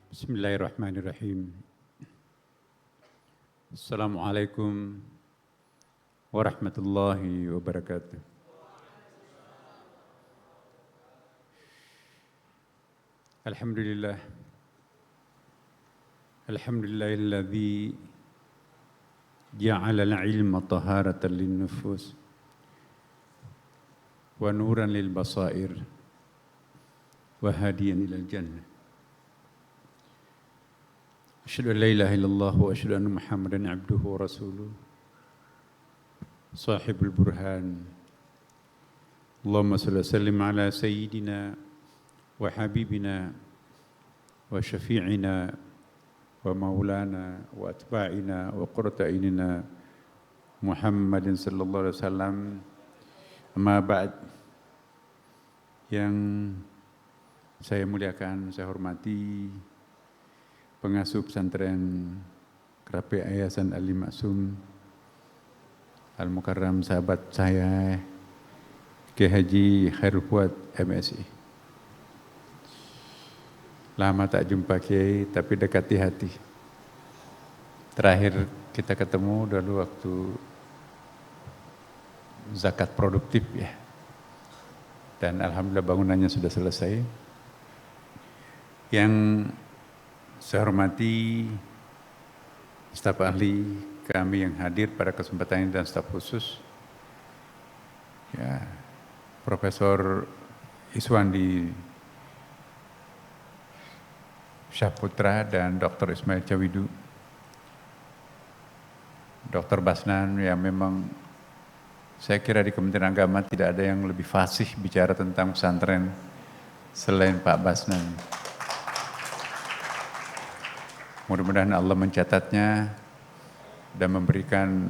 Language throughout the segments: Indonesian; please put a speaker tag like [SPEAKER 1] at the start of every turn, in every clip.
[SPEAKER 1] Bismillahirrahmanirrahim. Assalamualaikum warahmatullahi wabarakatuh. Alhamdulillah. Alhamdulillahilladzi ja'ala al-ilma taharatan lin-nufus wa nuran lil basair wa hadiyan ilal jannah. Asyhadu an la ilaha illallah wa asyhadu anna Muhammadan abduhu wa rasuluh. Sahibul burhan. Allahumma salli wa sallim ala sayyidina wa habibina wa syafi'ina wa maulana wa atba'ina wa qurrata a'yunina Muhammadin sallallahu alaihi wasallam. Amma ba'd. Yang saya muliakan, saya hormati pengasuh pesantren Kerapi Yayasan Ali Maksum Al-Mukarram, sahabat saya Kiai Haji Khairul Fuad MSI. Lama tak jumpa Kiai, tapi dekati hati. Terakhir kita ketemu dulu waktu zakat produktif ya. Dan alhamdulillah bangunannya sudah selesai. Yang saya hormati staf ahli kami yang hadir pada kesempatan ini dan staf khusus, ya, Profesor Iswandi Syahputra dan Dr. Ismail Cawidu, Dr. Basnan, yang memang saya kira di Kementerian Agama tidak ada yang lebih fasih bicara tentang pesantren selain Pak Basnan. Mudah-mudahan Allah mencatatnya dan memberikan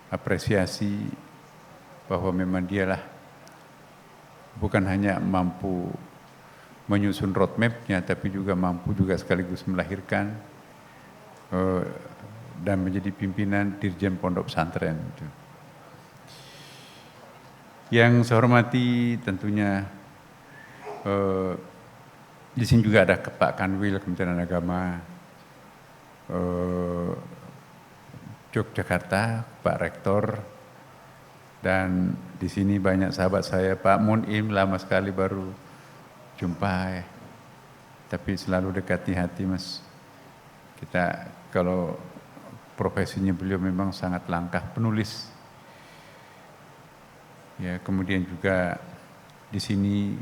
[SPEAKER 1] apresiasi bahwa memang dialah bukan hanya mampu menyusun roadmap-nya, tapi juga mampu juga sekaligus melahirkan dan menjadi pimpinan Dirjen Pondok Pesantren. Yang saya hormati tentunya di sini juga ada Pak Kanwil Kementerian Agama Yogyakarta, Pak Rektor, dan di sini banyak sahabat saya, Pak Munim, lama sekali baru jumpa ya. Tapi selalu dekati hati Mas. Kita kalau profesinya beliau memang sangat langka, penulis. Ya, kemudian juga di sini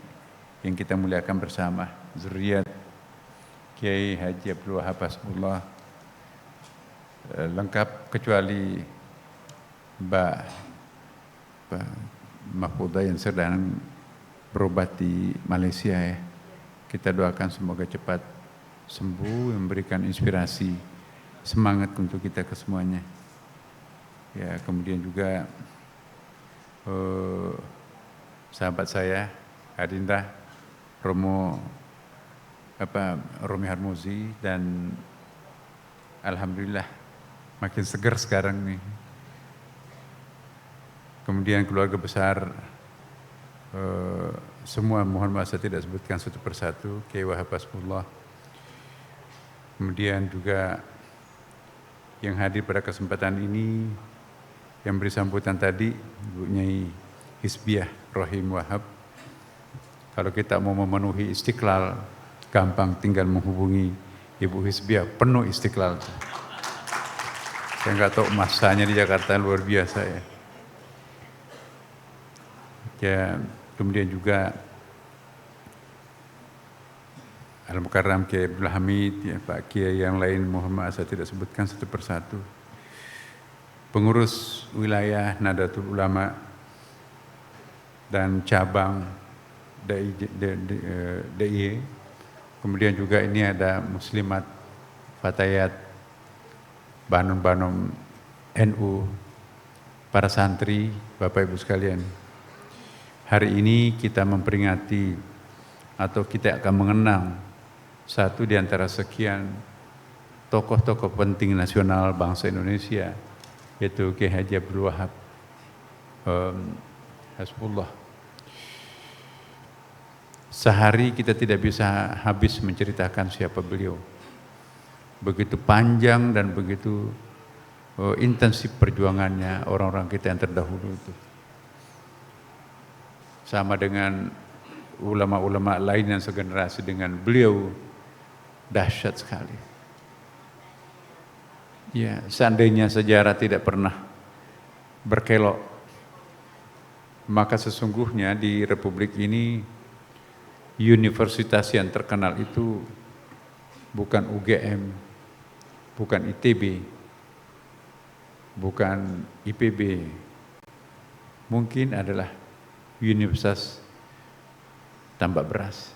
[SPEAKER 1] yang kita muliakan bersama zuriat Kiai Haji Abdul Wahab Hasbullah, lengkap kecuali Mbak Mahfudah yang sedang berobat di Malaysia ya. Kita doakan semoga cepat sembuh, memberikan inspirasi, semangat untuk kita kesemuanya. Ya, kemudian juga sahabat saya Adinda Romi Harmuzi, dan alhamdulillah makin segar sekarang nih. Kemudian keluarga besar semua, mohon maaf saya tidak sebutkan satu persatu, Kiai Wahab Hasbullah. Kemudian juga yang hadir pada kesempatan ini, yang beri sambutan tadi, Ibu Nyai Hisbiah Rohim Wahab. Kalau kita mau memenuhi Istiqlal, gampang, tinggal menghubungi Ibu Hisbiah, penuh Istiqlal. Saya nggak tahu masanya di Jakarta luar biasa ya. Ya, kemudian juga Al-Mukarram Kiai Abdul Hamid, ya, Pak Kiai yang lain, mohon maaf saya tidak sebutkan satu persatu. Pengurus wilayah Nahdlatul Ulama dan cabang DIY. Kemudian juga ini ada Muslimat Fatayat, Banom-banom NU, para santri, Bapak Ibu sekalian. Hari ini kita memperingati atau kita akan mengenang satu di antara sekian tokoh-tokoh penting nasional bangsa Indonesia, yaitu Kiai Haji Abdul Wahab Hasbullah. Sehari kita tidak bisa habis menceritakan siapa beliau. Begitu panjang dan begitu intensif perjuangannya orang-orang kita yang terdahulu itu. Sama dengan ulama-ulama lain yang segenerasi dengan beliau, dahsyat sekali. Ya, seandainya sejarah tidak pernah berkelok, maka sesungguhnya di Republik ini universitas yang terkenal itu bukan UGM, bukan ITB, bukan IPB, mungkin adalah Universitas Tambak Beras,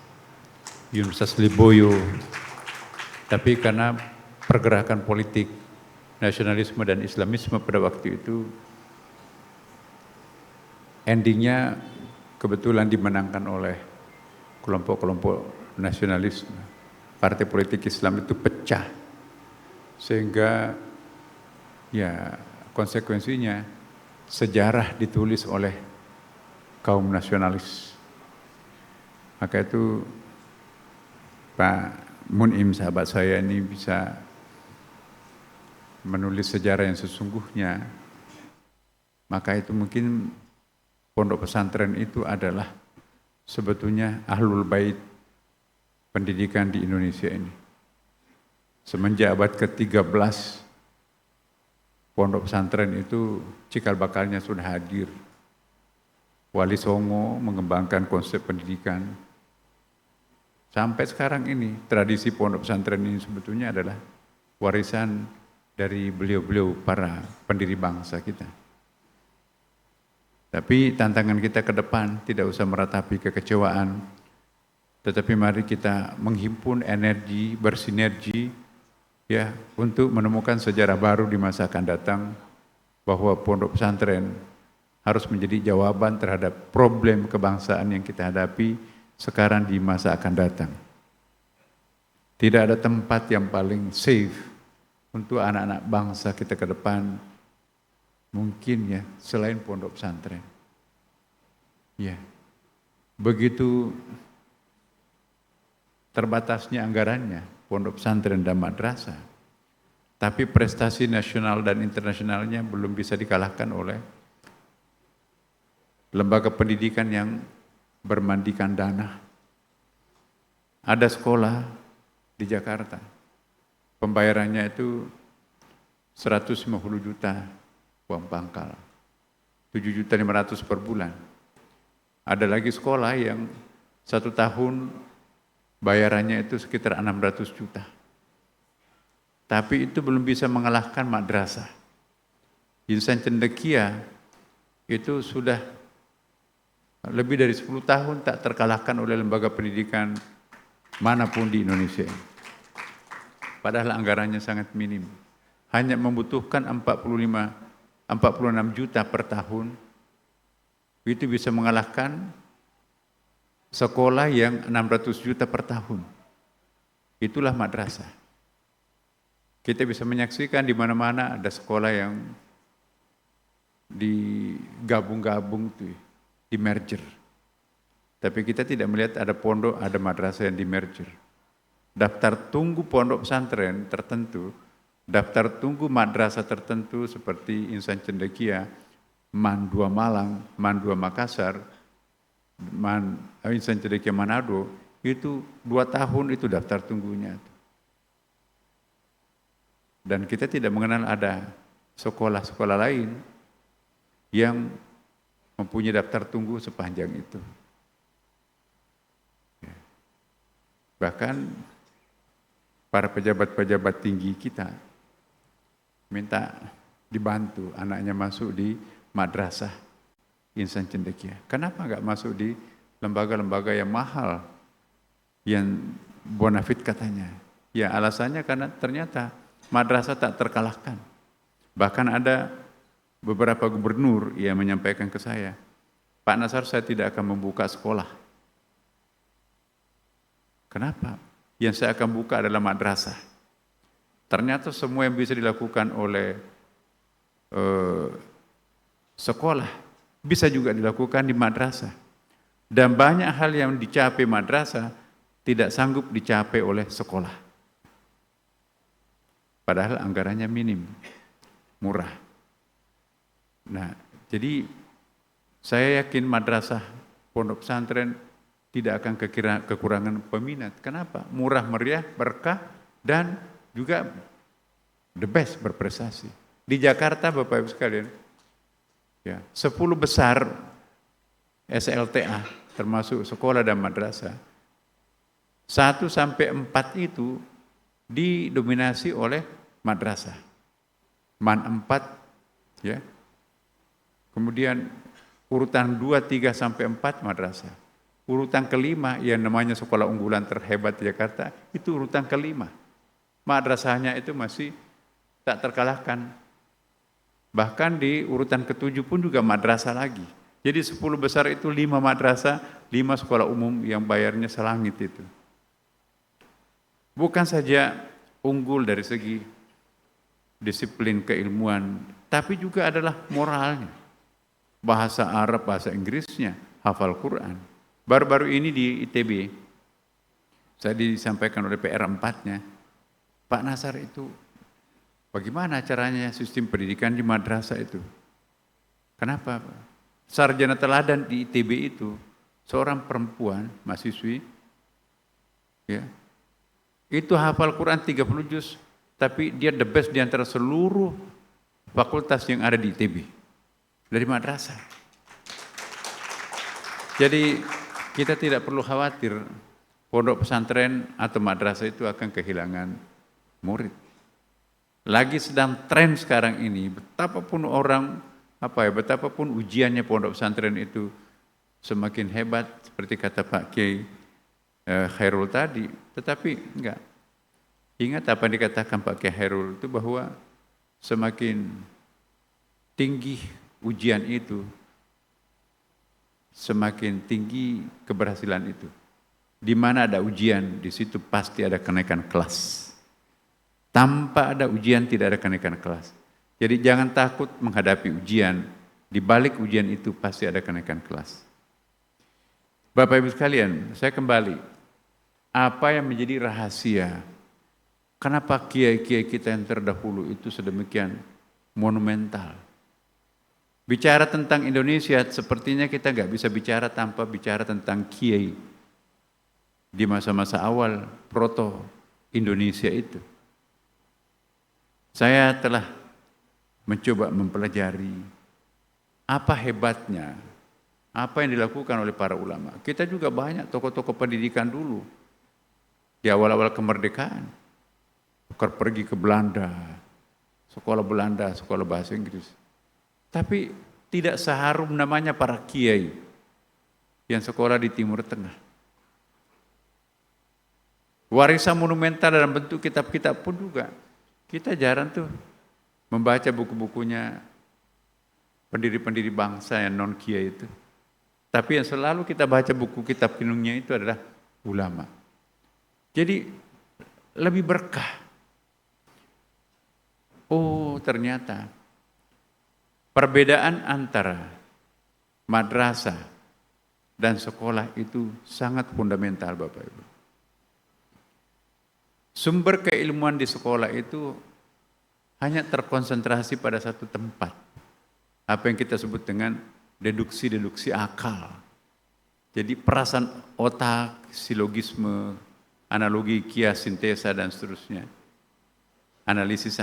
[SPEAKER 1] Universitas Leboyo. Tapi karena pergerakan politik, nasionalisme dan Islamisme pada waktu itu, endingnya kebetulan dimenangkan oleh kelompok-kelompok nasionalisme. Partai politik Islam itu pecah, sehingga ya konsekuensinya sejarah ditulis oleh kaum nasionalis. Maka itu Pak Mun'im sahabat saya ini bisa menulis sejarah yang sesungguhnya. Maka itu mungkin pondok pesantren itu adalah sebetulnya ahlul bait pendidikan di Indonesia ini. Semenjak abad ke-13, pondok pesantren itu cikal bakalnya sudah hadir. Wali Songo mengembangkan konsep pendidikan. Sampai sekarang ini, tradisi pondok pesantren ini sebetulnya adalah warisan dari beliau-beliau para pendiri bangsa kita. Tapi tantangan kita ke depan tidak usah meratapi kekecewaan, tetapi mari kita menghimpun energi, bersinergi ya untuk menemukan sejarah baru di masa akan datang, bahwa pondok pesantren harus menjadi jawaban terhadap problem kebangsaan yang kita hadapi sekarang di masa akan datang. Tidak ada tempat yang paling safe untuk anak-anak bangsa kita ke depan mungkin ya selain pondok pesantren. Ya, begitu terbatasnya anggarannya pondok pesantren dan madrasah, tapi prestasi nasional dan internasionalnya belum bisa dikalahkan oleh lembaga pendidikan yang bermandikan dana. Ada sekolah di Jakarta, pembayarannya itu 150 juta uang pangkal, 7.500.000 per bulan. Ada lagi sekolah yang 1 tahun bayarannya itu sekitar 600 juta. Tapi itu belum bisa mengalahkan madrasah. Insan Cendekia itu sudah lebih dari 10 tahun tak terkalahkan oleh lembaga pendidikan manapun di Indonesia. Padahal anggarannya sangat minim. Hanya membutuhkan 46 juta per tahun. Itu bisa mengalahkan sekolah yang 600 juta per tahun. Itulah madrasah. Kita bisa menyaksikan di mana-mana ada sekolah yang digabung-gabung tuh, di merger. Tapi kita tidak melihat ada pondok, ada madrasah yang di merger. Daftar tunggu pondok pesantren tertentu, daftar tunggu madrasah tertentu seperti Insan Cendekia, MAN 2 Malang, MAN 2 Makassar, Insan Cendekia Manado, itu 2 tahun itu daftar tunggunya. Dan kita tidak mengenal ada sekolah-sekolah lain yang mempunyai daftar tunggu sepanjang itu. Bahkan para pejabat-pejabat tinggi kita minta dibantu anaknya masuk di madrasah Insan Cendekia. Kenapa enggak masuk di lembaga-lembaga yang mahal, yang bonafit katanya? Ya alasannya karena ternyata madrasah tak terkalahkan. Bahkan ada beberapa gubernur yang menyampaikan ke saya, Pak Nasar, saya tidak akan membuka sekolah. Kenapa? Yang saya akan buka adalah madrasah. Ternyata semua yang bisa dilakukan oleh sekolah bisa juga dilakukan di madrasah. Dan banyak hal yang dicapai madrasah tidak sanggup dicapai oleh sekolah. Padahal anggarannya minim, murah. Nah, jadi saya yakin madrasah pondok pesantren tidak akan kekurangan peminat. Kenapa? Murah meriah, berkah, dan juga the best berprestasi. Di Jakarta Bapak Ibu sekalian, ya, 10 besar SLTA termasuk sekolah dan madrasah, 1 sampai 4 itu didominasi oleh madrasah. Man 4, ya. Kemudian urutan 2, 3 sampai 4 madrasah. Urutan kelima yang namanya sekolah unggulan terhebat di Jakarta, itu urutan kelima. Madrasahnya itu masih tak terkalahkan. Bahkan di urutan ke-7 pun juga madrasah lagi. Jadi 10 besar itu 5 madrasah, 5 sekolah umum yang bayarnya selangit itu. Bukan saja unggul dari segi disiplin keilmuan, tapi juga adalah moralnya. Bahasa Arab, bahasa Inggrisnya, hafal Quran. Baru-baru ini di ITB, saya disampaikan oleh PR4-nya, Pak Nasar itu, bagaimana caranya sistem pendidikan di madrasah itu? Kenapa? Sarjana teladan di ITB itu, seorang perempuan, mahasiswi, ya, itu hafal Quran 30 juz, tapi dia the best di antara seluruh fakultas yang ada di ITB, dari madrasah. Jadi kita tidak perlu khawatir pondok pesantren atau madrasah itu akan kehilangan murid. Lagi sedang tren sekarang ini, betapapun betapapun ujiannya pondok pesantren itu semakin hebat, seperti kata Pak Kiai Khairul tadi, tetapi enggak. Ingat apa yang dikatakan Pak Kiai Khairul itu, bahwa semakin tinggi ujian itu, semakin tinggi keberhasilan itu. Di mana ada ujian, di situ pasti ada kenaikan kelas. Tanpa ada ujian tidak ada kenaikan kelas. Jadi jangan takut menghadapi ujian. Di balik ujian itu pasti ada kenaikan kelas. Bapak Ibu sekalian, saya kembali. Apa yang menjadi rahasia? Kenapa kiai-kiai kita yang terdahulu itu sedemikian monumental? Bicara tentang Indonesia, sepertinya kita nggak bisa bicara tanpa bicara tentang kiai di masa-masa awal proto Indonesia itu. Saya telah mencoba mempelajari apa hebatnya, apa yang dilakukan oleh para ulama. Kita juga banyak tokoh-tokoh pendidikan dulu di awal-awal kemerdekaan, pergi ke Belanda, sekolah bahasa Inggris. Tapi tidak seharum namanya para kiai yang sekolah di Timur Tengah. Warisan monumental dalam bentuk kitab-kitab pun juga. Kita jarang tuh membaca buku-bukunya pendiri-pendiri bangsa yang non-kiai itu. Tapi yang selalu kita baca buku kitab kinungnya itu adalah ulama. Jadi lebih berkah. Oh, ternyata perbedaan antara madrasah dan sekolah itu sangat fundamental, Bapak Ibu. Sumber keilmuan di sekolah itu hanya terkonsentrasi pada satu tempat. Apa yang kita sebut dengan deduksi akal. Jadi perasaan otak, silogisme, analogi, kias, sintesa, dan seterusnya. Analisis,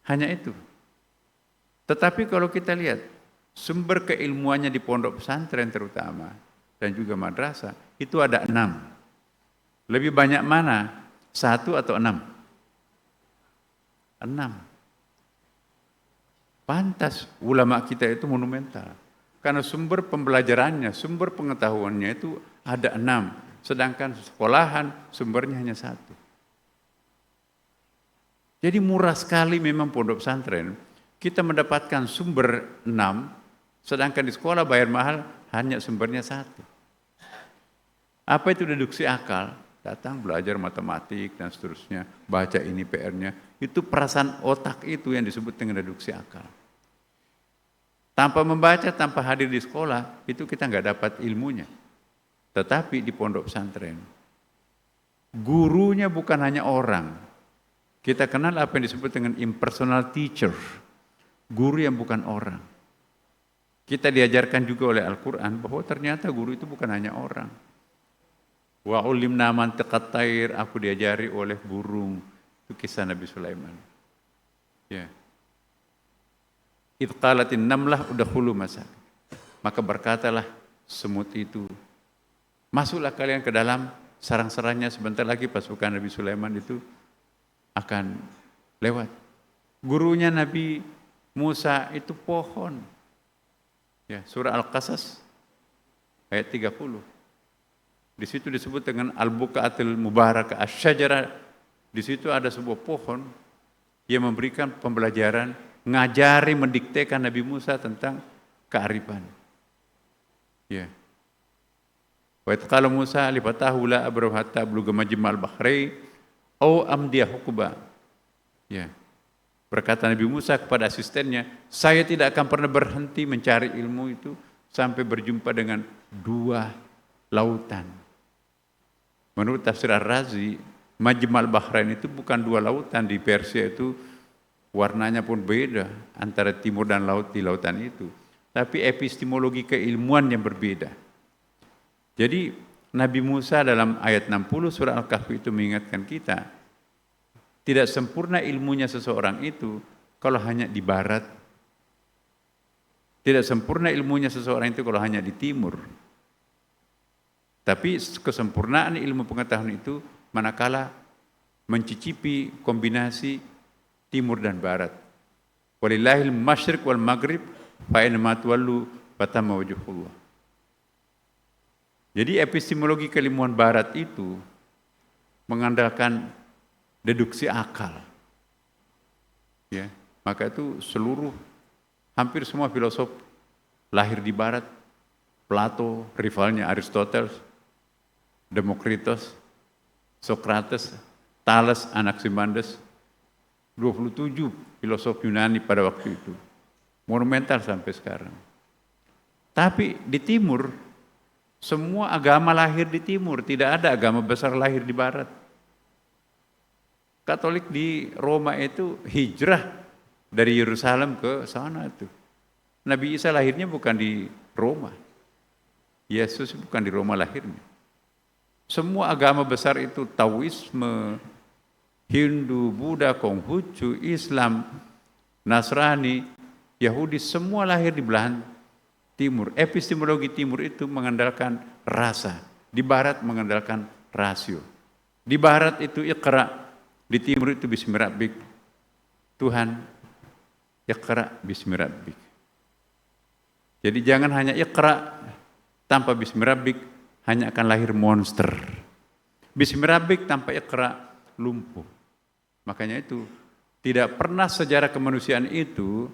[SPEAKER 1] hanya itu. Tetapi kalau kita lihat sumber keilmuannya di pondok pesantren terutama dan juga madrasah itu ada 6. Lebih banyak mana? 1 atau 6? 6. Pantas ulama kita itu monumental. Karena sumber pembelajarannya, sumber pengetahuannya itu ada 6. Sedangkan sekolahan sumbernya hanya 1. Jadi murah sekali memang pondok pesantren. Kita mendapatkan sumber 6, sedangkan di sekolah bayar mahal hanya sumbernya 1. Apa itu deduksi akal? Datang belajar matematik dan seterusnya, baca ini PR-nya. Itu perasaan otak itu yang disebut dengan deduksi akal. Tanpa membaca, tanpa hadir di sekolah, itu kita nggak dapat ilmunya. Tetapi di pondok pesantren, gurunya bukan hanya orang. Kita kenal apa yang disebut dengan impersonal teacher. Guru yang bukan orang. Kita diajarkan juga oleh Al-Quran bahwa ternyata guru itu bukan hanya orang. Wa ulimna mantiqat tair, aku diajari oleh burung. Itu kisah Nabi Sulaiman. Ya. Idh qalatin namlah udkhulu masak. Maka berkatalah semut itu, masuklah kalian ke dalam sarang-sarangnya, sebentar lagi pasukan Nabi Sulaiman itu akan lewat. Gurunya Nabi Musa itu pohon. Ya, surah Al-Qasas ayat 30. Di situ disebut dengan al-buqatil mubarakah asy-syajarah. Di situ ada sebuah pohon yang memberikan pembelajaran, ngajari, mendiktekan Nabi Musa tentang kearifan. Ya. Wa qala Musa li fatahu la abrahu hatta ablugha majmal bahrain aw amdiya huquba. Ya. Berkata Nabi Musa kepada asistennya, saya tidak akan pernah berhenti mencari ilmu itu sampai berjumpa dengan 2 lautan. Menurut tafsir Ar-Razi, Majmal Bahrain itu bukan 2 lautan. Di Persia itu warnanya pun beda antara timur dan laut di lautan itu. Tapi epistemologi keilmuan yang berbeda. Jadi Nabi Musa dalam ayat 60 surah Al-Kahfi itu mengingatkan kita, tidak sempurna ilmunya seseorang itu kalau hanya di barat. Tidak sempurna ilmunya seseorang itu kalau hanya di timur. Tapi kesempurnaan ilmu pengetahuan itu manakala mencicipi kombinasi timur dan barat. Walillahil masyriq wal maghrib fa aina ma tuwallu fatamma wajhullah. Jadi epistemologi keilmuan barat itu mengandalkan deduksi akal. Ya, maka itu hampir semua filosof lahir di barat. Plato, rivalnya Aristoteles, Demokritos, Socrates, Thales, Anaximenes, 27 filosof Yunani pada waktu itu. Monumental sampai sekarang. Tapi di timur, semua agama lahir di timur, tidak ada agama besar lahir di barat. Katolik di Roma itu hijrah dari Yerusalem ke sana itu. Nabi Isa lahirnya bukan di Roma. Yesus bukan di Roma lahirnya. Semua agama besar itu, Taoisme, Hindu, Buddha, Konghucu, Islam, Nasrani, Yahudi, semua lahir di belahan timur. Epistemologi timur itu mengandalkan rasa. Di barat mengandalkan rasio. Di barat itu iqra, di timur itu bismi rabbik. Tuhan, iqra bismi rabbik. Jadi jangan hanya iqra tanpa bismi rabbik, hanya akan lahir monster. Bismi rabbik tanpa iqra, lumpuh. Makanya itu, tidak pernah sejarah kemanusiaan itu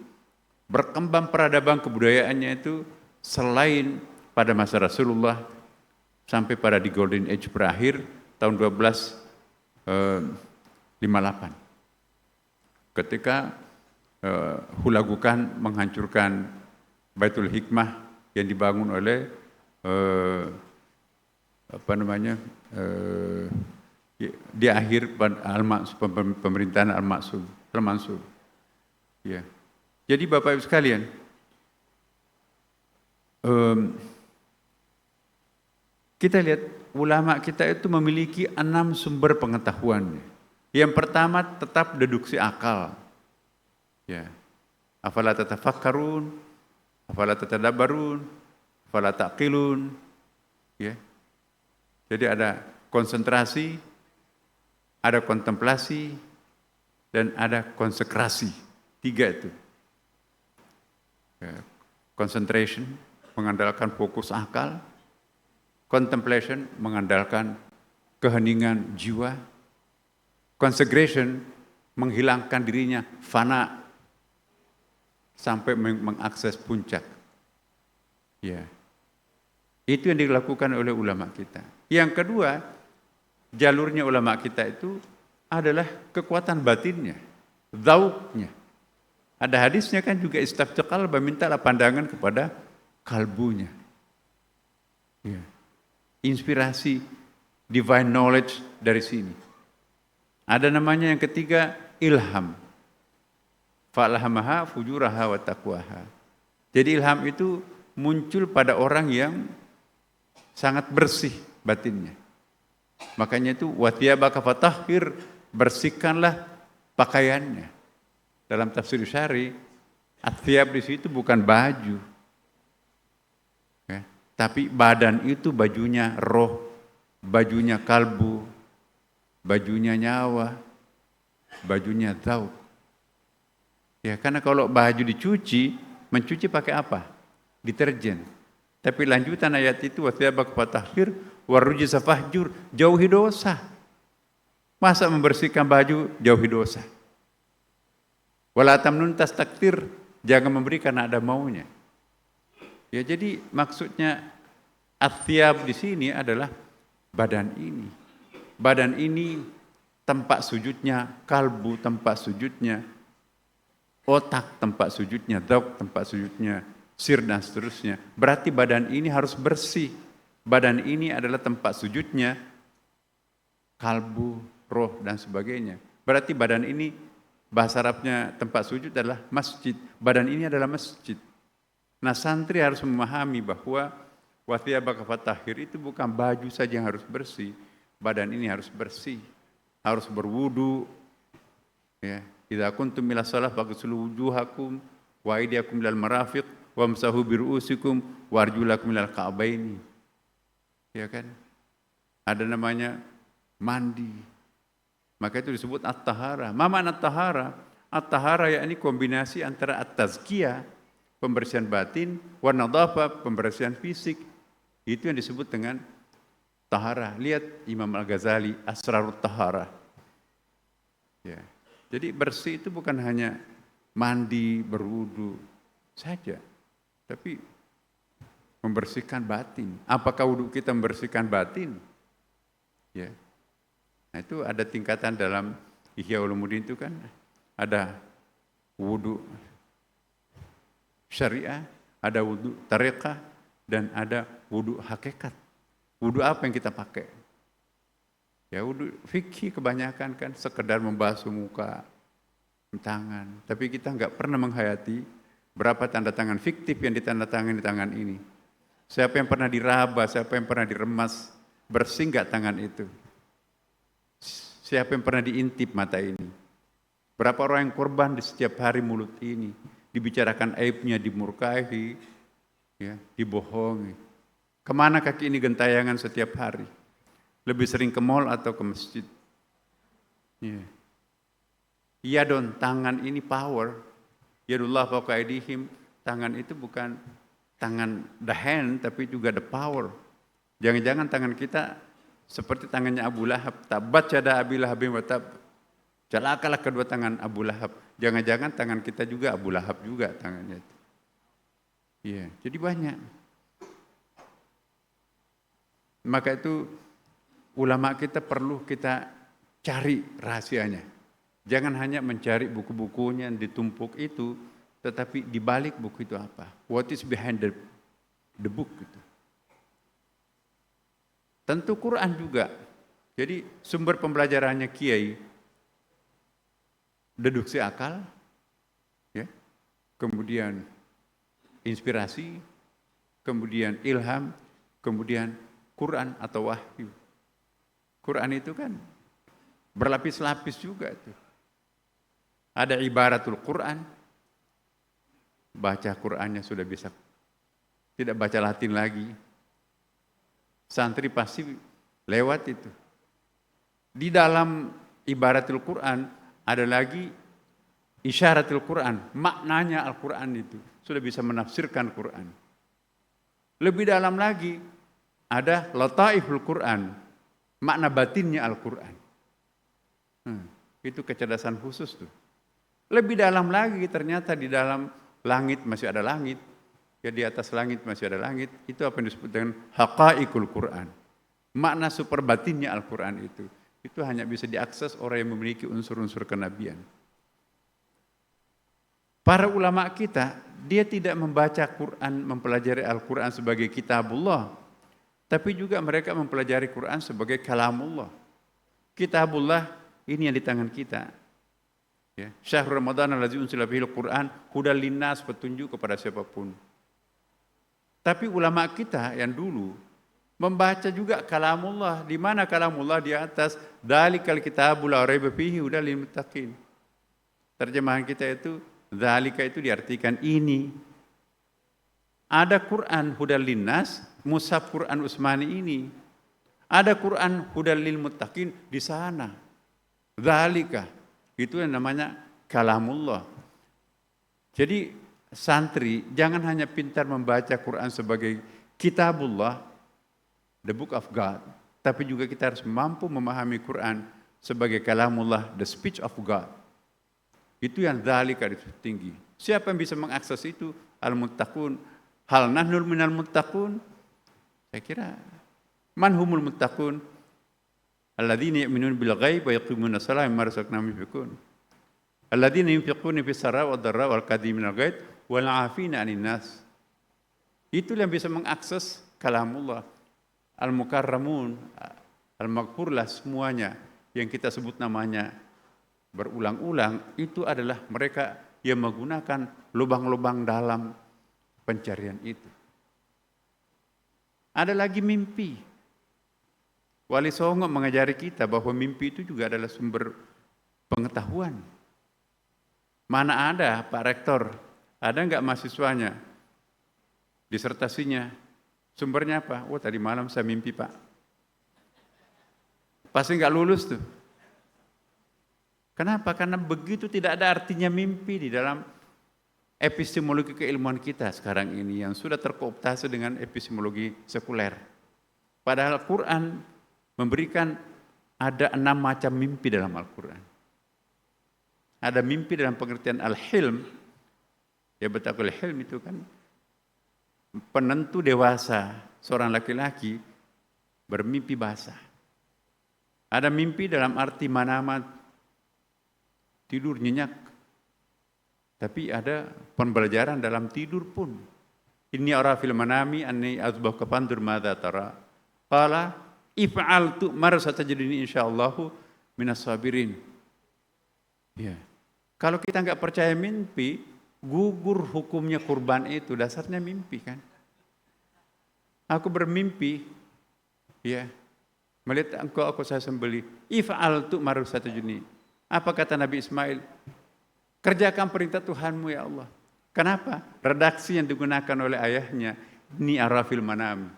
[SPEAKER 1] berkembang peradaban kebudayaannya itu selain pada masa Rasulullah sampai pada di Golden Age berakhir tahun 1258. Ketika Hulagukan menghancurkan Baitul Hikmah yang dibangun oleh di akhir pemerintahan Al-Mansur. Ya. Jadi Bapak Ibu sekalian, kita lihat ulama kita itu memiliki 6 sumber pengetahuan. Yang pertama tetap deduksi akal. Ya. Afala tatafakkarun, afala tatadabbarun, afala taqilun. Ya. Jadi ada konsentrasi, ada kontemplasi, dan ada konsekrasi. 3 itu. Ya. Concentration mengandalkan fokus akal, contemplation mengandalkan keheningan jiwa, consecration menghilangkan dirinya, fana sampai mengakses puncak. Ya. Itu yang dilakukan oleh ulama kita. Yang kedua, jalurnya ulama kita itu adalah kekuatan batinnya, dzauqnya. Ada hadisnya kan juga istaftu qalba, mintalah pandangan kepada kalbunya. Ya. Inspirasi divine knowledge dari sini. Ada namanya yang ketiga ilham. Fa'alhamaha fujuraha wa taqwaha. Jadi ilham itu muncul pada orang yang sangat bersih batinnya. Makanya itu wa thiyabaka fatahhir, bersihkanlah pakaiannya. Dalam tafsir Syari, at-thiyab di situ bukan baju. Ya, tapi badan itu bajunya roh, bajunya kalbu, bajunya nyawa, bajunya dzauq. Ya, karena kalau baju dicuci, mencuci pakai apa? Deterjen. Tapi lanjutan ayat itu wa thiyabaka fatahhir warujza fahjur, jauhi dosa. Masa membersihkan baju jauhi dosa? Wala tamnun tastakthir, jangan memberi karena ada maunya. Ya, jadi maksudnya at-thiyab di sini adalah badan ini. Badan ini tempat sujudnya kalbu, tempat sujudnya otak, tempat sujudnya dzauq, tempat sujudnya sir dan seterusnya. Berarti badan ini harus bersih. Badan ini adalah tempat sujudnya kalbu, roh dan sebagainya. Berarti badan ini bahasa Arabnya tempat sujud adalah masjid. Badan ini adalah masjid. Nah, santri harus memahami bahwa wa thiyabaka fatahhir itu bukan baju saja yang harus bersih. Badan ini harus bersih. Harus berwudu. Ya, idza kuntum ila shalah faghsilu wujuhakum wa aydiyakum ilal marafiq wamsahu bi ru'usikum warjulakum ilal ka'baini. Ya kan? Ada namanya mandi. Maka itu disebut at-tahara. Ma makna at-tahara? At-tahara yakni kombinasi antara at-tazkiyah, pembersihan batin, wa nadhafah, pembersihan fisik. Itu yang disebut dengan tahara. Lihat Imam Al-Ghazali, Asrarut Tahara. Ya. Jadi bersih itu bukan hanya mandi, berwudu saja, tapi membersihkan batin. Apakah wudu kita membersihkan batin? Ya. Nah, itu ada tingkatan dalam Ihya Ulumuddin itu kan ada wudu syariah, ada wudu tariqah, dan ada wudu hakikat. Wudu apa yang kita pakai? Ya wudu fikih kebanyakan kan sekedar membasuh muka, tangan. Tapi kita nggak pernah menghayati berapa tanda tangan fiktif yang ditandatangani di tangan ini. Siapa yang pernah diraba, siapa yang pernah diremas, bersih nggak tangan itu? Siapa yang pernah diintip mata ini? Berapa orang yang korban di setiap hari mulut ini? Dibicarakan aibnya, dimurkai, ya, dibohongi. Kemana kaki ini gentayangan setiap hari? Lebih sering ke mall atau ke masjid? Ya. Iya dong, tangan ini power. Yadullah fawqa aydihim, tangan itu bukan tangan the hand, tapi juga the power. Jangan-jangan tangan kita seperti tangannya Abu Lahab. Tabat yada Abi Lahabin wa tab. Celakalah kedua tangan Abu Lahab. Jangan-jangan tangan kita juga Abu Lahab juga tangannya itu. Iya, jadi banyak. Maka itu ulama kita perlu kita cari rahasianya. Jangan hanya mencari buku-bukunya yang ditumpuk itu, tetapi di balik buku itu apa? What is behind the book gitu. Tentu Quran juga. Jadi sumber pembelajarannya kiai, deduksi akal, ya, kemudian inspirasi, kemudian ilham, kemudian Quran atau wahyu. Quran itu kan berlapis-lapis juga tuh. Ada ibaratul Quran, baca Qurannya sudah bisa, tidak baca Latin lagi. Santri pasti lewat itu. Di dalam ibaratul Quran ada lagi isyaratul Quran, maknanya Al-Quran itu sudah bisa menafsirkan Quran. Lebih dalam lagi ada lataiful Quran, makna batinnya Al-Quran. Itu kecerdasan khusus tuh. Lebih dalam lagi ternyata di dalam langit masih ada langit. Ya di atas langit masih ada langit, itu apa yang disebut dengan haqaiqul Quran. Makna super batinnya Al-Quran itu hanya bisa diakses orang yang memiliki unsur-unsur kenabian. Para ulama kita, dia tidak membaca Quran, mempelajari Al-Quran sebagai kitabullah, tapi juga mereka mempelajari Quran sebagai kalamullah. Kitabullah ini yang di tangan kita. Ya. Syahrul Ramadan allazi unzila fihil Quran hudal linnas, petunjuk kepada siapapun. Tapi ulama kita yang dulu membaca juga kalamullah. Di mana kalamullah? Di atas dzalikal kitabul la raiba fihi hudal lil muttaqin. Terjemahan kita itu dzalika itu diartikan ini. Ada Quran hudal linnas, mushaf Quran Utsmani ini. Ada Quran hudal lil muttaqin di sana. Dzalika itu yang namanya kalamullah. Jadi santri jangan hanya pintar membaca Quran sebagai kitabullah, the book of God, tapi juga kita harus mampu memahami Quran sebagai kalamullah, the speech of God. Itu yang dzalika itu tinggi. Siapa yang bisa mengakses itu? Al-muttaqun. Hal nahnul minal muttaqun? Saya kira man humul muttaqun? Alladzina yu'minuna bil ghaib wa yuqimuna sholata wa mimma razaqnahum yunfiqun. Alladzina yunfiquna fis saraa wad dharra wal kadhiminal ghaid wal 'afina 'anil nas. Itu yang bisa mengakses kalamullah. Al-mukarramun, al-maghfurlah, semuanya yang kita sebut namanya berulang-ulang, itu adalah mereka yang menggunakan lubang-lubang dalam pencarian itu. Ada lagi mimpi. Wali Songo mengajari kita bahwa mimpi itu juga adalah sumber pengetahuan. Mana ada Pak Rektor, ada enggak mahasiswanya, disertasinya, sumbernya apa? Oh tadi malam saya mimpi Pak. Pasti enggak lulus tuh. Kenapa? Karena begitu tidak ada artinya mimpi di dalam epistemologi keilmuan kita sekarang ini yang sudah terkooptasi dengan epistemologi sekuler. Padahal Quran memberikan ada 6 macam mimpi dalam Al-Quran. Ada mimpi dalam pengertian al-hilm. Ya betul, hilm itu kan penentu dewasa seorang laki-laki bermimpi basah. Ada mimpi dalam arti manamat, tidur nyenyak. Tapi ada pembelajaran dalam tidur pun. Inni ara fil manami anni azbahuka fandur madza tara. Qala if'al tu'mar satajiduni insyaallahu minas sabirin. Ya. Kalau kita enggak percaya mimpi, gugur hukumnya kurban itu, dasarnya mimpi kan. Aku bermimpi, ya, melihat engkau aku saya sembelih. If'al tu'mar satajiduni. Apa kata Nabi Ismail? Kerjakan perintah Tuhanmu ya Allah. Kenapa? Redaksi yang digunakan oleh ayahnya, ni arafil manam.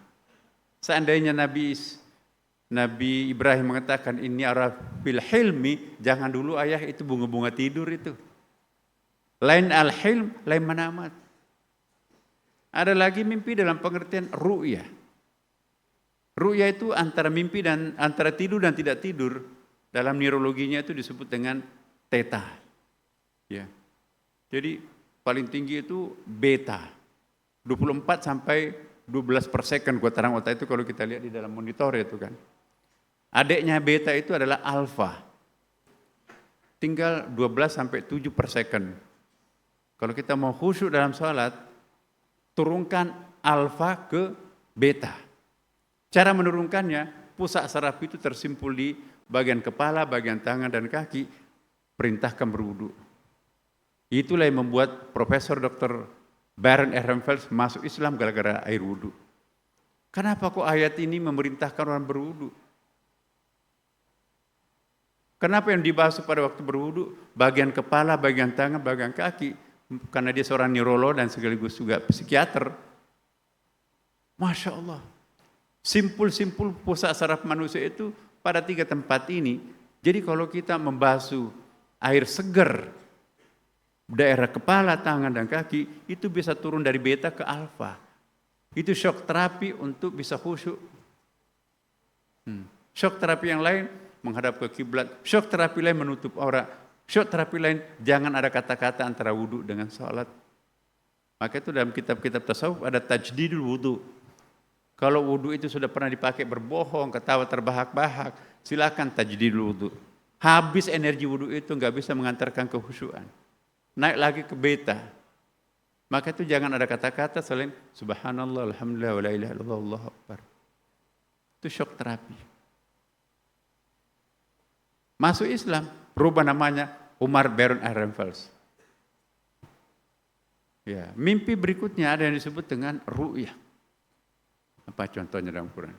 [SPEAKER 1] Seandainya Nabi Ibrahim mengatakan ini arafil hilmi, jangan dulu ayah itu bunga-bunga tidur itu. Lain al-hilm, lain manamat. Ada lagi mimpi dalam pengertian ru'yah. Ru'yah itu antara mimpi dan antara tidur dan tidak tidur. Dalam neurologinya itu disebut dengan theta. Ya. Jadi paling tinggi itu beta. 24 sampai 12 per second getaran otak itu kalau kita lihat di dalam monitor itu kan. Adiknya beta itu adalah alfa. Tinggal 12 sampai 7 per second. Kalau kita mau khusyuk dalam sholat, turunkan alfa ke beta. Cara menurunkannya, pusat saraf itu tersimpul di bagian kepala, bagian tangan dan kaki, perintahkan berwudu. Itulah yang membuat Profesor Dr. Baron Ehrenfeld masuk Islam gara-gara air wudu. Kenapa kok ayat ini memerintahkan orang berwudu? Kenapa yang dibahas pada waktu berwudu? Bagian kepala, bagian tangan, bagian kaki. Karena dia seorang neurolog dan sekaligus juga psikiater. Masya Allah. Simpul-simpul pusat saraf manusia itu pada 3 tempat ini. Jadi kalau kita membasuh air segar, daerah kepala, tangan, dan kaki, itu bisa turun dari beta ke alfa. Itu shock terapi untuk bisa khusyuk. Shock terapi yang lain menghadap ke kiblat. Shock terapi lain menutup aurat. Shock terapi lain jangan ada kata-kata antara wudu dengan sholat. Maka itu dalam kitab-kitab tasawuf ada tajdidul wudu. Kalau wudu itu sudah pernah dipakai berbohong, ketawa terbahak-bahak, silakan tajdidul wudu. Habis energi wudu itu nggak bisa mengantarkan kehusyuan. naik lagi ke beta. Maka itu jangan ada kata-kata selain subhanallah, alhamdulillah, wa la ilaha illallah, Allahu akbar. Itu shock terapi. Masuk Islam, rubah namanya Umar Baron Ehrenfels. Ya, mimpi berikutnya ada yang disebut dengan ru'yah. Apa contohnya dalam Quran?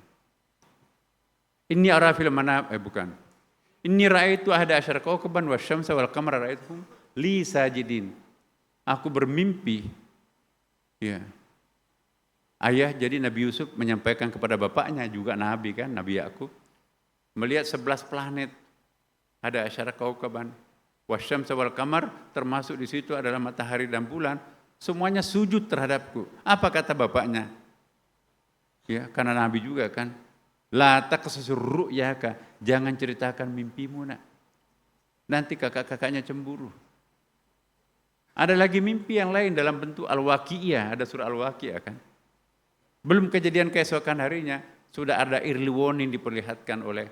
[SPEAKER 1] Inni ara fil manam, bukan. Inni ra'aitu ahada asyara kawkaban wasyamsa wal qamara ra'aituhum li sajidin. Aku bermimpi. Ya. Ayah jadi Nabi Yusuf menyampaikan kepada bapaknya juga Nabi kan, Nabi Yakub, melihat 11 planet. Ada asyara kawkaban wasyamsa wal qamar, termasuk di situ adalah matahari dan bulan, semuanya sujud terhadapku. Apa kata bapaknya? Ya, karena Nabi juga kan. La taqsusur ru'yaka, jangan ceritakan mimpimu nak. Nanti kakak-kakaknya cemburu. Ada lagi mimpi yang lain dalam bentuk Al-Waqi'iyah, ada surah Al-Waqi'iyah kan. Belum kejadian keesokan harinya, sudah ada early warning diperlihatkan oleh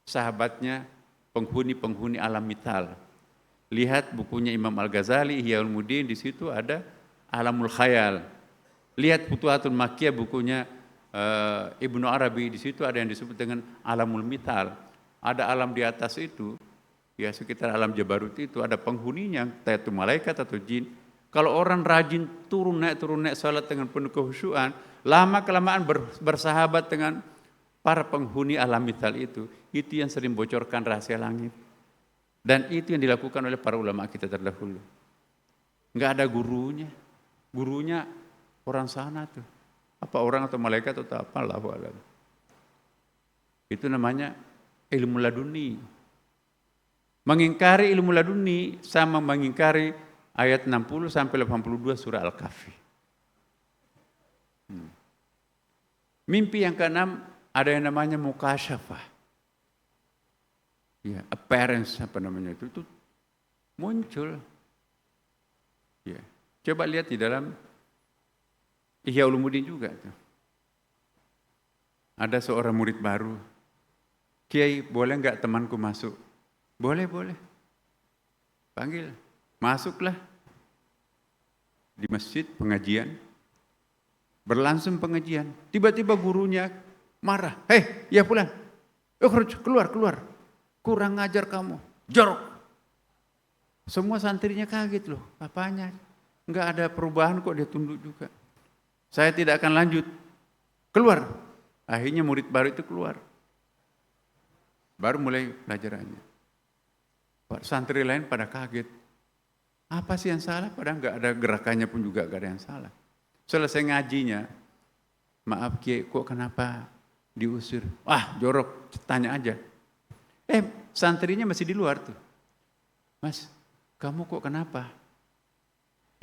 [SPEAKER 1] sahabatnya, penghuni-penghuni alam mital. Lihat bukunya Imam Al-Ghazali, Ihya Ulumuddin, di situ ada Alamul Khayal. Lihat Futuhatul Makkiyah, bukunya Ibnu Arabi, di situ ada yang disebut dengan Alamul Mital. Ada alam di atas itu, ya sekitar alam Jabarut itu ada penghuninya, entah itu malaikat atau jin. Kalau orang rajin turun naik salat dengan penuh kehusyuan, lama kelamaan bersahabat dengan para penghuni alam mital itu yang sering bocorkan rahasia langit. Dan itu yang dilakukan oleh para ulama kita terdahulu. Enggak ada gurunya orang sana tuh. Apa orang atau malaikat atau apa, Allahu a'lam. Itu namanya ilmu laduni. Mengingkari ilmu laduni sama mengingkari ayat 60 sampai 82 surah Al-Kahfi. Mimpi yang keenam ada yang namanya mukasyafah. Ya, appearance apa namanya itu muncul. Ya. Coba lihat di dalam Ihya Ulumuddin juga tuh. Ada seorang murid baru. Kiai, boleh enggak temanku masuk? Boleh. Panggil. Masuklah. Di masjid pengajian. Berlangsung pengajian. Tiba-tiba gurunya marah. Hei, ya pulang. Keluar. Kurang ngajar kamu. Jorok. Semua santrinya kaget loh. Apanya? Enggak ada perubahan kok, dia tunduk juga. Saya tidak akan lanjut. Keluar. Akhirnya murid baru itu keluar. Baru mulai pelajarannya. Santri lain pada kaget. Apa sih yang salah? Padahal enggak ada gerakannya pun juga enggak ada yang salah. Selesai ngajinya, maaf Kiai, kok kenapa diusir? Jorok, tanya aja. Santrinya masih di luar tuh. Mas, kamu kok kenapa?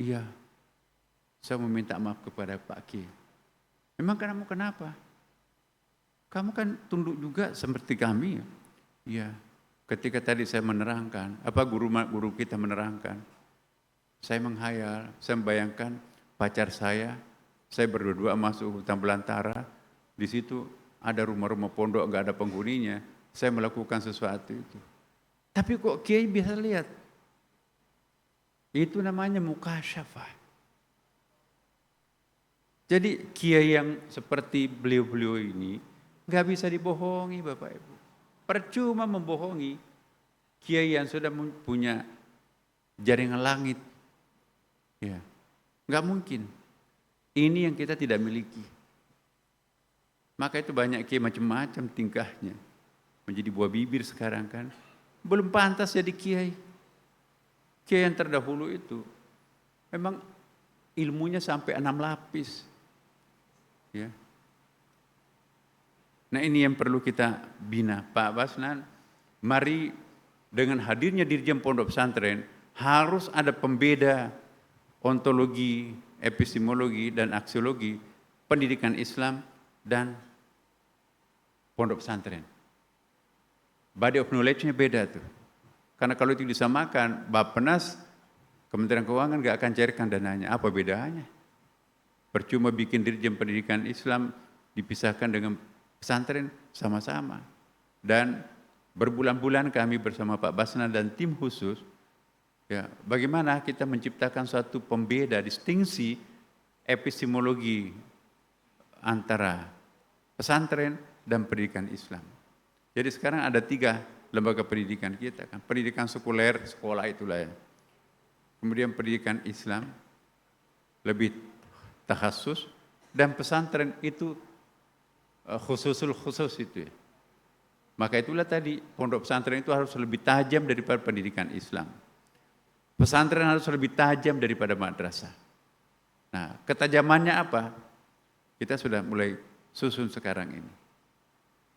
[SPEAKER 1] Iya, saya mau minta maaf kepada Pak Kiai. Memang kamu kenapa? Kamu kan tunduk juga seperti kami. Iya, ketika tadi saya menerangkan, guru kita menerangkan, saya menghayal, saya membayangkan pacar saya berdua masuk hutan belantara, di situ ada rumah-rumah pondok, enggak ada penghuninya, saya melakukan sesuatu itu. Tapi kok Kiai bisa lihat? Itu namanya mukasyafah. Jadi Kiai yang seperti beliau-beliau ini enggak bisa dibohongi Bapak Ibu. Percuma membohongi Kiai yang sudah punya jaringan langit. Ya, enggak mungkin. Ini yang kita tidak miliki. Maka itu banyak Kiai macam-macam tingkahnya. Menjadi buah bibir sekarang kan. Belum pantas jadi Kiai. Kiai yang terdahulu itu memang ilmunya sampai 6 lapis. Ya. Nah ini yang perlu kita bina. Pak Basnan, mari dengan hadirnya Dirjen Pondok Pesantren harus ada pembeda ontologi, epistemologi dan aksiologi pendidikan Islam dan pondok pesantren. Body of knowledge-nya beda tuh. Karena kalau itu disamakan, Bappenas, Kementerian Keuangan gak akan cairkan dananya. Apa bedanya? Percuma bikin Dirjen Pendidikan Islam dipisahkan dengan pesantren sama-sama. Dan berbulan-bulan kami bersama Pak Basna dan tim khusus Ya, bagaimana kita menciptakan suatu pembeda, distingsi epistemologi antara pesantren dan pendidikan Islam. Jadi sekarang ada 3 lembaga pendidikan kita kan. Pendidikan sekuler, sekolah itulah ya. Kemudian pendidikan Islam, lebih takhasus, dan pesantren itu khususul khusus itu ya. Maka itulah tadi pondok pesantren itu harus lebih tajam daripada pendidikan Islam. Pesantren harus lebih tajam daripada madrasah. Nah, ketajamannya apa? Kita sudah mulai susun sekarang ini.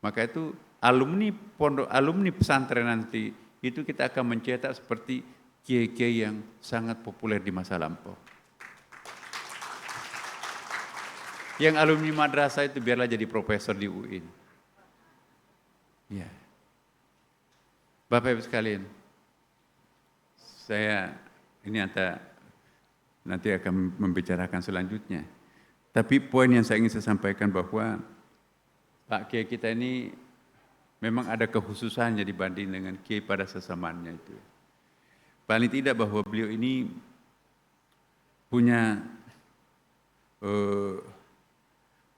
[SPEAKER 1] Maka itu alumni pesantren nanti itu kita akan mencetak seperti kiai-kiai yang sangat populer di masa lampau. Yang alumni madrasah itu biarlah jadi profesor di UIN. Ya. Bapak Ibu sekalian, saya ini nanti akan membicarakan selanjutnya. Tapi poin yang saya ingin saya sampaikan bahwa Pak Kiai kita ini memang ada kekhususannya dibanding dengan Kiai pada sesamanya itu. Paling tidak bahwa beliau ini punya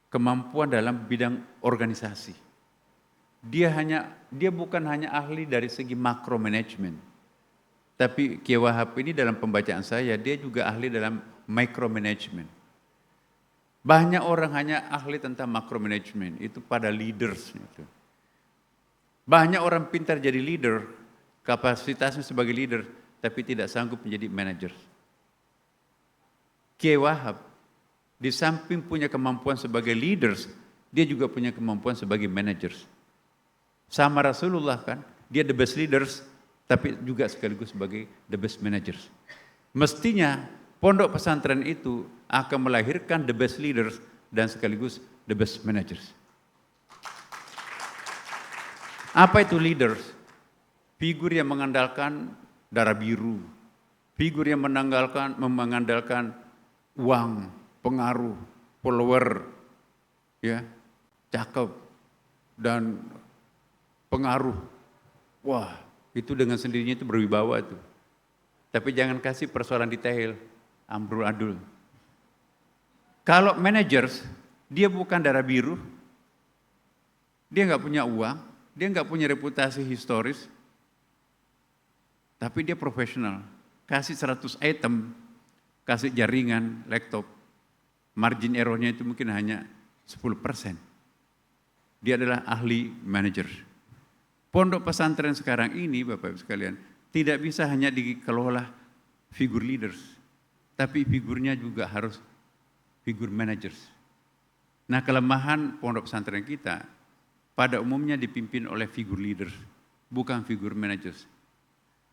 [SPEAKER 1] kemampuan dalam bidang organisasi. Dia bukan hanya ahli dari segi makro manajemen, tapi Kiai Wahab ini dalam pembacaan saya dia juga ahli dalam micro management. Banyak orang hanya ahli tentang makro management itu pada leaders itu. Banyak orang pintar jadi leader, kapasitasnya sebagai leader, tapi tidak sanggup menjadi manager. Kiai Wahab di samping punya kemampuan sebagai leaders, dia juga punya kemampuan sebagai managers. Sama Rasulullah kan, dia the best leaders, tapi juga sekaligus sebagai the best managers. Mestinya pondok pesantren itu akan melahirkan the best leaders dan sekaligus the best managers. Apa itu leaders? Figur yang mengandalkan darah biru, figur yang mengandalkan uang, pengaruh, follower, ya, cakep, dan pengaruh. Wah, itu dengan sendirinya itu berwibawa itu. Tapi jangan kasih persoalan detail, ambrul adul. Kalau managers, dia bukan darah biru, dia nggak punya uang, dia nggak punya reputasi historis, tapi dia profesional. Kasih 100 item, kasih jaringan, laptop, margin errornya itu mungkin hanya 10%. Dia adalah ahli manajer. Pondok pesantren sekarang ini, Bapak Ibu sekalian, tidak bisa hanya dikelola figur leaders, tapi figurnya juga harus figur managers. Nah, kelemahan pondok pesantren kita pada umumnya dipimpin oleh figur leaders, bukan figur managers.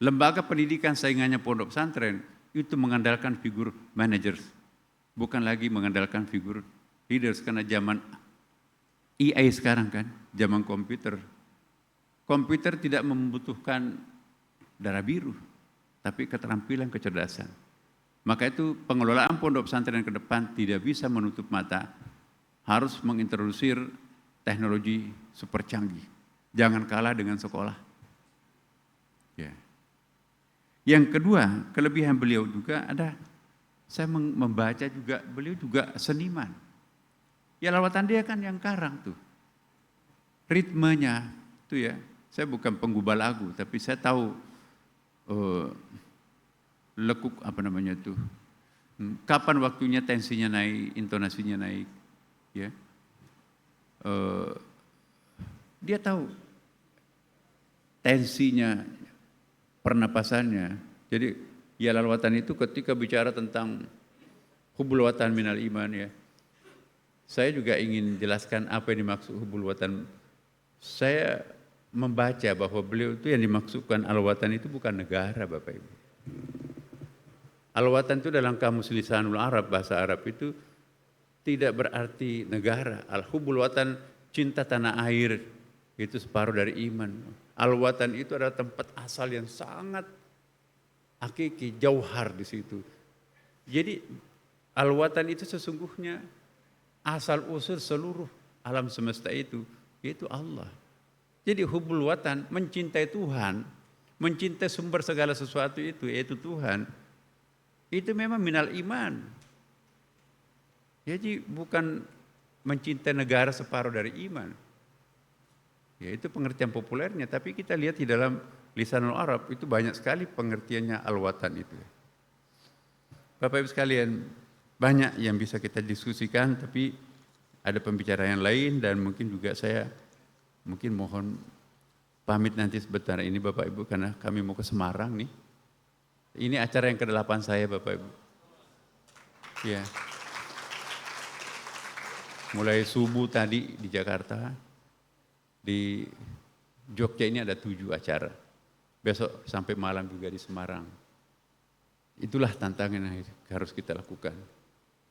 [SPEAKER 1] Lembaga pendidikan saingannya pondok pesantren itu mengandalkan figur managers, bukan lagi mengandalkan figur leaders, karena zaman AI sekarang kan, zaman komputer. Komputer tidak membutuhkan darah biru, tapi keterampilan kecerdasan. Maka itu pengelolaan pondok pesantren ke depan tidak bisa menutup mata, harus mengintrodusir teknologi super canggih. Jangan kalah dengan sekolah. Ya. Yang kedua, kelebihan beliau juga ada, saya membaca juga, beliau juga seniman. Ya lawatan dia kan yang karang tuh. Ritmenya tuh ya, saya bukan penggubah lagu, tapi saya tahu lekuk apa namanya tuh. Kapan waktunya tensinya naik, intonasinya naik, ya. Dia tahu tensinya, pernapasannya. Jadi ya lawatan itu ketika bicara tentang hubul watan minal iman ya. Saya juga ingin jelaskan apa yang dimaksud hubul watan. Saya membaca bahwa beliau itu yang dimaksudkan al-watan itu bukan negara, Bapak Ibu. Al-watan itu dalam kamus lisanul Arab, bahasa Arab itu tidak berarti negara. Al-hubul watan, cinta tanah air, itu separuh dari iman. Al-watan itu adalah tempat asal yang sangat hakiki, jauhar di situ. Jadi al-watan itu sesungguhnya asal usul seluruh alam semesta itu, yaitu Allah. Jadi hubul watan, mencintai Tuhan, mencintai sumber segala sesuatu itu, yaitu Tuhan, itu memang minal iman. Jadi bukan mencintai negara separuh dari iman. Ya itu pengertian populernya, tapi kita lihat di dalam lisanul Arab itu banyak sekali pengertiannya al-watan itu. Bapak Ibu sekalian, banyak yang bisa kita diskusikan, tapi ada pembicaraan yang lain dan mungkin juga saya mungkin mohon pamit nanti sebentar ini Bapak Ibu karena kami mau ke Semarang nih. Ini acara yang ke-8 saya Bapak Ibu. Ya. Mulai subuh tadi di Jakarta, di Jogja ini ada 7 acara. Besok sampai malam juga di Semarang. Itulah tantangan yang harus kita lakukan.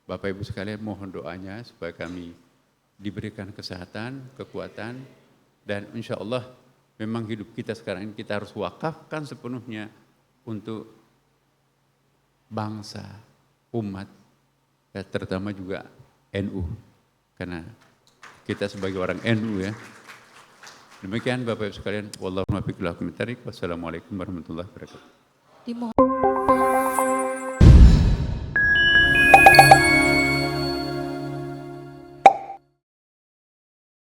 [SPEAKER 1] Bapak Ibu sekalian mohon doanya supaya kami diberikan kesehatan, kekuatan, dan insya Allah memang hidup kita sekarang ini kita harus wakafkan sepenuhnya untuk bangsa, umat, ya, terutama juga NU. Karena kita sebagai orang NU ya. Demikian Bapak Ibu sekalian. Wallahu muwaffiq ila aqwamit thariq. Wassalamualaikum warahmatullahi wabarakatuh.